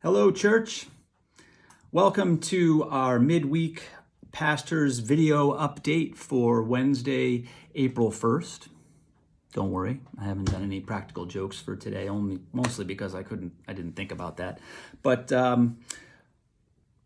Hello, church. Welcome to our midweek pastor's video update for Wednesday, April 1st. Don't worry, I haven't done any practical jokes for today, mostly because I didn't think about that. But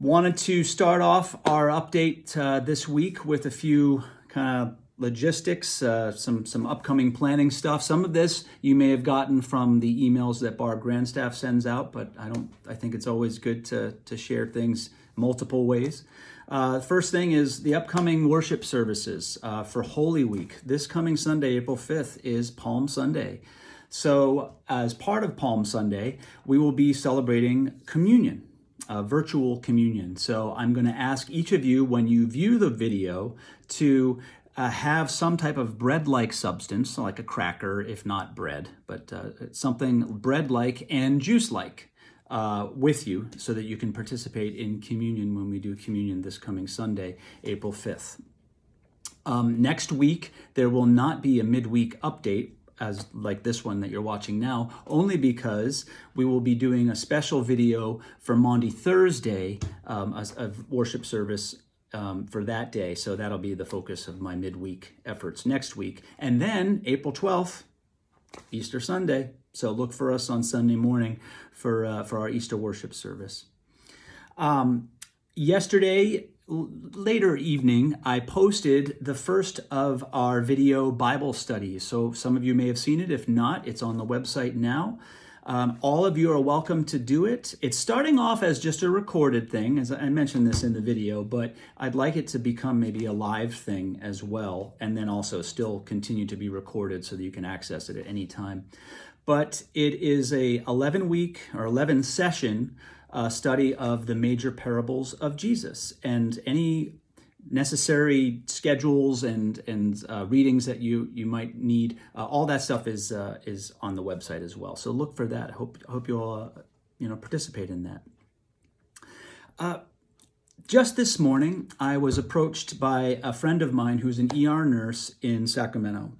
wanted to start off our update this week with a few kind of logistics, some upcoming planning stuff. Some of this you may have gotten from the emails that Barb Grandstaff sends out, but I think it's always good to share things multiple ways. First thing is the upcoming worship services for Holy Week. This coming Sunday, April 5th, is Palm Sunday. So as part of Palm Sunday, we will be celebrating communion. Virtual communion. So I'm going to ask each of you, when you view the video, to have some type of bread-like substance, like a cracker, if not bread, but something bread-like and juice-like with you so that you can participate in communion when we do communion this coming Sunday, April 5th. Next week, there will not be a midweek update as like this one that you're watching now, only because we will be doing a special video for Maundy Thursday, a worship service for that day. So that'll be the focus of my midweek efforts next week. And then April 12th, Easter Sunday. So look for us on Sunday morning for our Easter worship service. Yesterday, later evening, I posted the first of our video Bible studies. So some of you may have seen it. If not, it's on the website now. All of you are welcome to do it. It's starting off as just a recorded thing, as I mentioned this in the video, but I'd like it to become maybe a live thing as well, and then also still continue to be recorded so that you can access it at any time. But it is a 11-week or 11-session study of the major parables of Jesus, and any necessary schedules and readings that you might need. All that stuff is on the website as well. So look for that. Hope you all participate in that. Just this morning, I was approached by a friend of mine who's an ER nurse in Sacramento,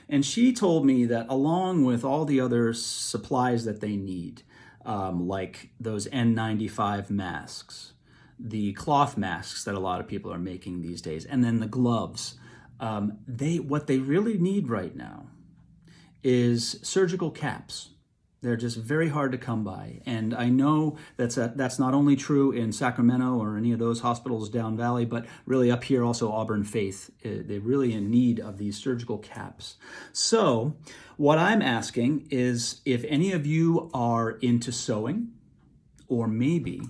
and she told me that along with all the other supplies that they need, like those N95 masks, the cloth masks that a lot of people are making these days, and then the gloves. What they really need right now is surgical caps. They're just very hard to come by. And I know that's not only true in Sacramento or any of those hospitals down valley, but really up here also Auburn Faith. They're really in need of these surgical caps. So what I'm asking is if any of you are into sewing, or maybe,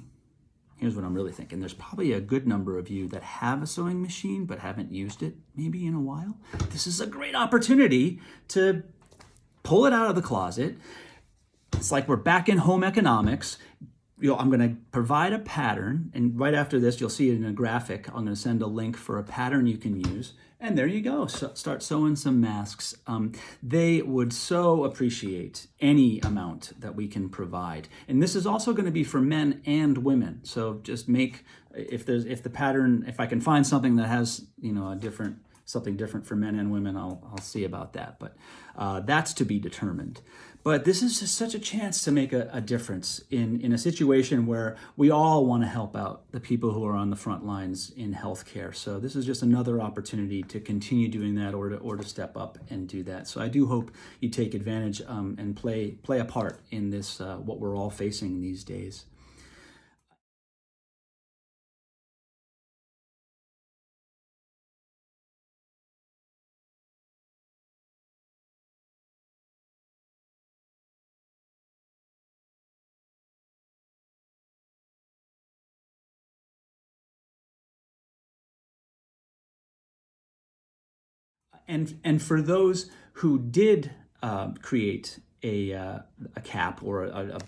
here's what I'm really thinking. There's probably a good number of you that have a sewing machine but haven't used it maybe in a while. This is a great opportunity to pull it out of the closet. It's like we're back in home economics. I'm going to provide a pattern, and right after this, you'll see it in a graphic. I'm going to send a link for a pattern you can use, and there you go. So start sewing some masks. They would so appreciate any amount that we can provide, and this is also going to be for men and women. So just if I can find something that has something different for men and women, I'll see about that. But that's to be determined. But this is just such a chance to make a difference in a situation where we all want to help out the people who are on the front lines in healthcare. So this is just another opportunity to continue doing that, or to step up and do that. So I do hope you take advantage and play a part in this, what we're all facing these days. And for those who did create a cap or a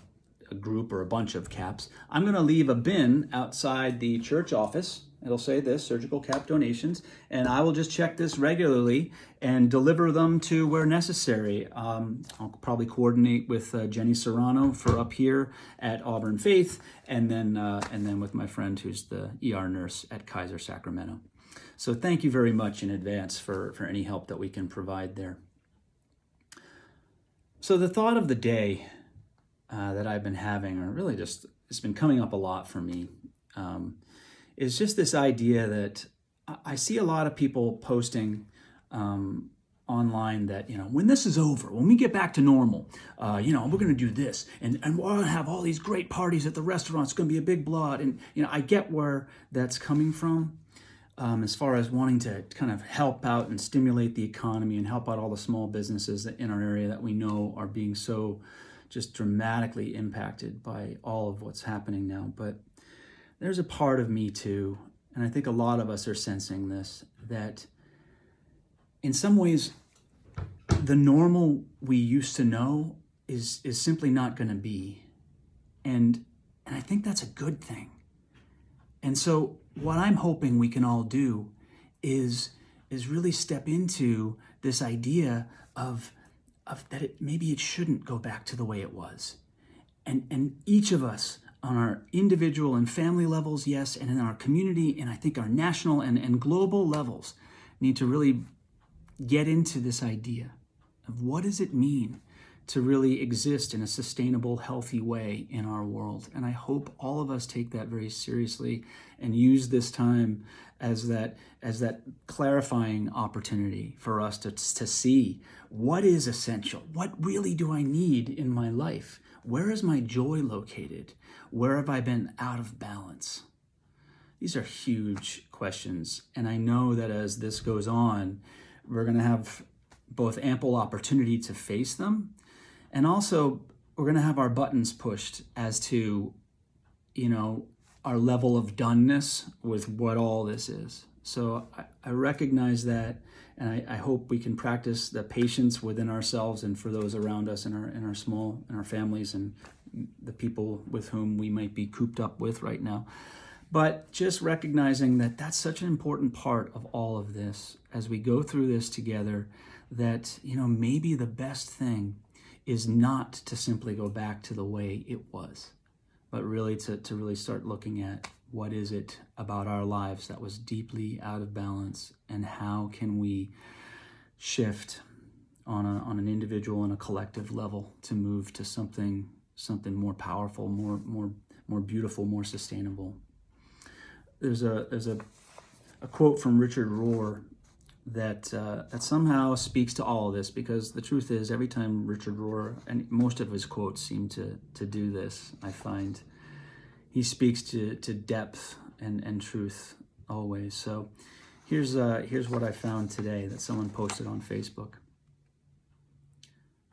group or a bunch of caps, I'm going to leave a bin outside the church office. It'll say this, surgical cap donations, and I will just check this regularly and deliver them to where necessary. I'll probably coordinate with Jenny Serrano for up here at Auburn Faith, and then with my friend who's the ER nurse at Kaiser Sacramento. So thank you very much in advance for any help that we can provide there. So the thought of the day that I've been having, or really just it's been coming up a lot for me, is just this idea that I see a lot of people posting online that, when this is over, when we get back to normal, we're going to do this, and we're going to have all these great parties at the restaurants. It's going to be a big blowout. And, I get where that's coming from, as far as wanting to kind of help out and stimulate the economy and help out all the small businesses in our area that we know are being so just dramatically impacted by all of what's happening now. But there's a part of me too, and I think a lot of us are sensing this, that in some ways, the normal we used to know is simply not going to be. And I think that's a good thing. And so what I'm hoping we can all do is really step into this idea of that maybe it shouldn't go back to the way it was. And each of us on our individual and family levels, yes, and in our community, and I think our national and global levels, need to really get into this idea of what does it mean to really exist in a sustainable, healthy way in our world. And I hope all of us take that very seriously and use this time as that clarifying opportunity for us to see what is essential. What really do I need in my life? Where is my joy located? Where have I been out of balance? These are huge questions. And I know that as this goes on, we're going to have both ample opportunity to face them, and also we're going to have our buttons pushed as to, our level of doneness with what all this is. So I recognize that, and I hope we can practice the patience within ourselves and for those around us in our families and the people with whom we might be cooped up with right now. But just recognizing that that's such an important part of all of this as we go through this together, that, maybe the best thing is not to simply go back to the way it was, but really to really start looking at what is it about our lives that was deeply out of balance, and how can we shift on an individual and a collective level to move to something more powerful, more beautiful, more sustainable. There's a quote from Richard Rohr that somehow speaks to all of this, because the truth is, every time Richard Rohr, and most of his quotes seem to do this, I find he speaks to depth and truth always. So here's what I found today that someone posted on Facebook.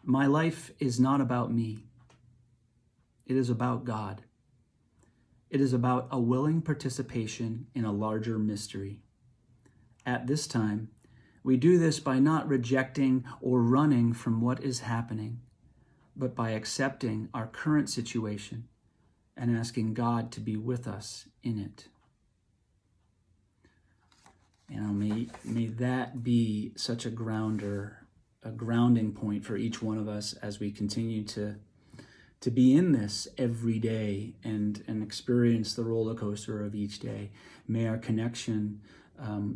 My life is not about me. It is about God. It is about a willing participation in a larger mystery. At this time, we do this by not rejecting or running from what is happening, but by accepting our current situation and asking God to be with us in it. May that be such a grounding point for each one of us as we continue to be in this every day and experience the roller coaster of each day. May our connection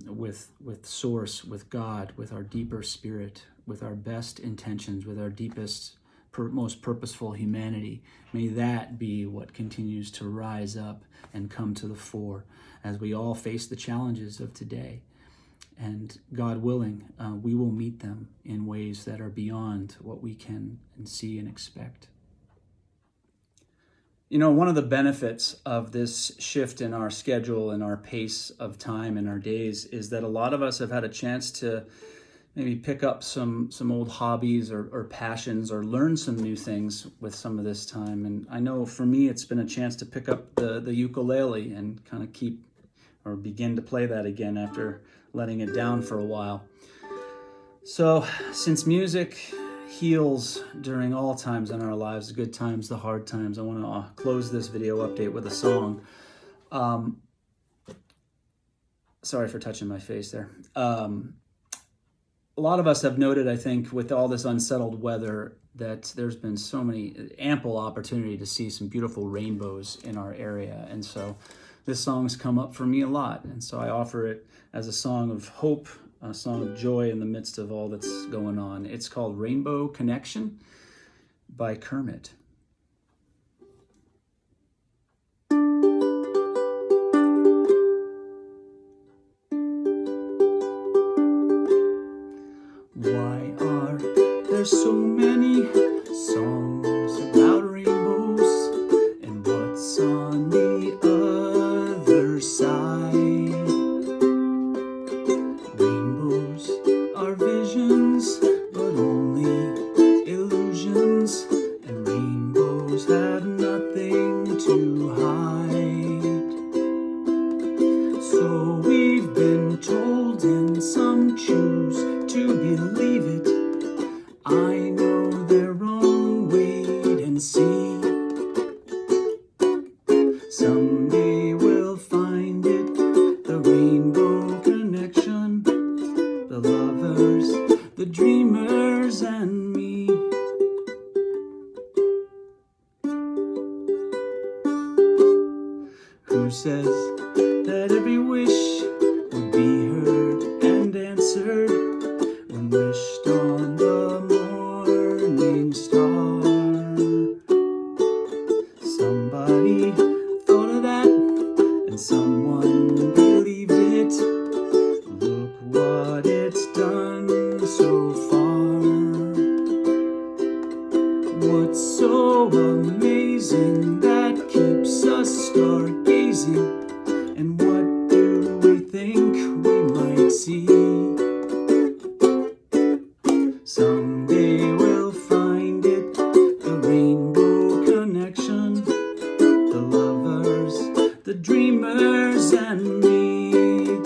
with Source, with God, with our deeper spirit, with our best intentions, with our deepest, most purposeful humanity, may that be what continues to rise up and come to the fore as we all face the challenges of today. And God willing, we will meet them in ways that are beyond what we can see and expect. One of the benefits of this shift in our schedule and our pace of time in our days is that a lot of us have had a chance to maybe pick up some old hobbies or passions, or learn some new things with some of this time. And I know for me, it's been a chance to pick up the ukulele and kind of begin to play that again after letting it down for a while. So since music heals during all times in our lives, the good times, the hard times, I want to close this video update with a song. Sorry for touching my face there. A lot of us have noted, I think, with all this unsettled weather, that there's been ample opportunity to see some beautiful rainbows in our area. And so this song's come up for me a lot. And so I offer it as a song of hope, a song of joy in the midst of all that's going on. It's called Rainbow Connection by Kermit. there's so many songs about rainbows and what's on the other side. Rainbows are visions, but only illusions, and rainbows have nothing to hide. So we've been told, and some choose to believe it. I know they're wrong, wait and see. Someday we'll find it, the rainbow connection, the lovers, the dreamers, and me. Who says that every wish would be heard and answered when wished on the morning star? Somebody thought of that, and someone believed it. Look what it's done so far. What's so amazing that keeps us stargazing? And what do we think we might see? Someday we'll find it, the rainbow connection, the lovers, the dreamers, and me.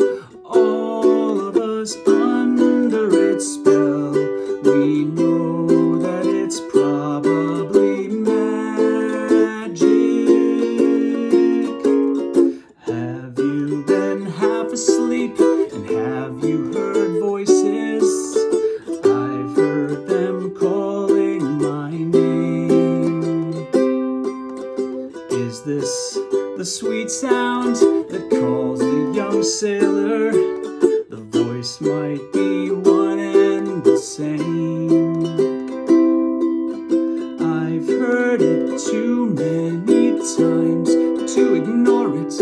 All of us under its spell. We know that it's probably magic. Have you been half asleep, and have you heard voices? I've heard them calling my name. Is this the sweet sound that calls the young sailor? The voice might be one and the same. I've heard it too many times to ignore it.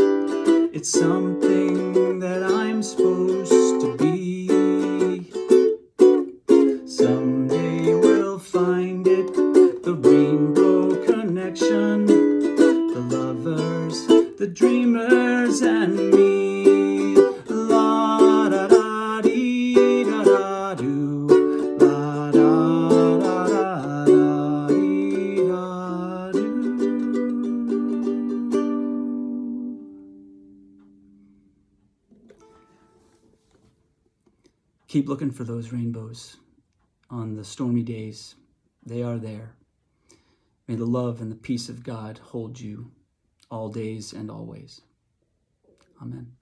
It's something that I'm supposed to be. Someday we'll find it, the rainbow connection, the lovers, the dreamers, and me. La da da dee da da do. La da da da da dee da do. Keep looking for those rainbows on the stormy days. They are there. May the love and the peace of God hold you all days and always. Amen.